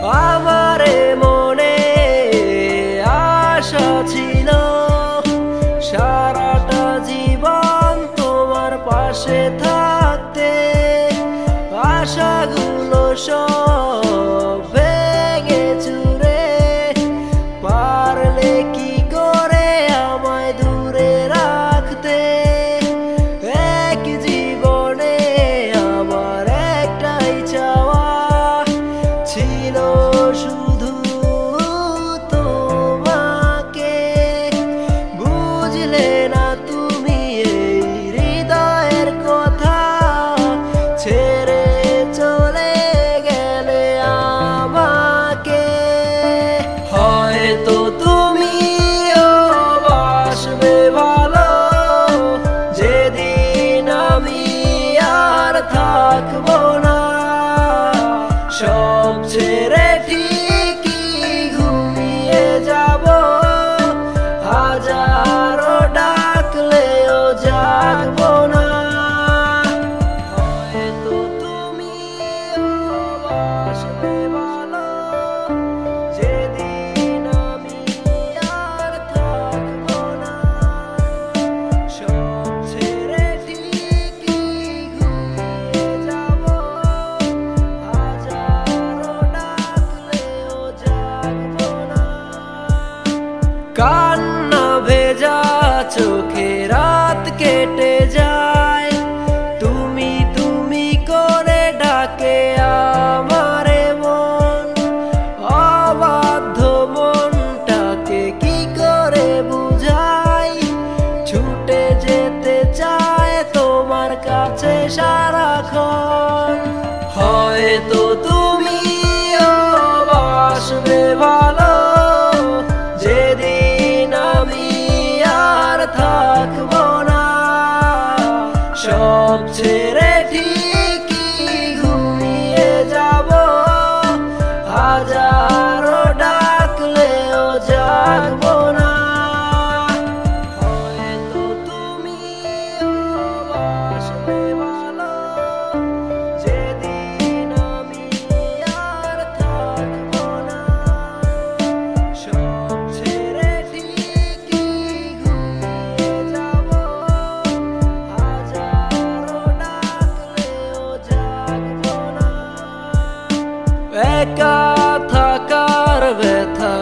আমারে মনে আশা ছিল সারাটা জীবন তোমার পাশে থাকতে, আশাগুলো সব ভেঙে চুরে পারলে কি করে আমায় দূরে রাখতে। এক জীবনে আমার একটাই চাওয়া ছিল শুধু তোমাকে, বুঝলে না তুমি এই হৃদয়ের কথা, ছেড়ে চলে গেলে আমাকে। হয়তো তুমিও বাসবে ভালো যেদিন আমি আর থাকবো না, সব ছেড়ে ঠিকই ঘুমিয়ে যাব, হাজারো ডাকলেও জাগবো না। হয়তো তুমিও বাসবে ভালো যেদিন আমি আর থাকবো না, সব ছেড়ে ঠিকই ঘুমিয়ে যাব, হাজারো ডাকলেও জাগবো না। কান্না ভেজা চোখে রাত কেটে যায়, তুমি তুমি করে ডাকে আমারে মন, অবাধ্য মনটাকে কি করে বুঝাই, ছুটে যেতে চায় তোমার কাছে সারাক্ষণ। হয়তো তুমিও বাসবে ভালো যেদিন আমি আর থাকবো না, সব ছেড়ে ঠিকই ঘুমিয়ে যাব, হাজারো ডাকলেও জাগবো না। হয়তো তুমিও বাসবে ভালো যেদিন আমি আর থাকবো না, সব ছেড়ে ঠিকই ঘুমিয়ে যাব, হাজারো ডাকলেও জাগবো না। একা থাকার ব্যথা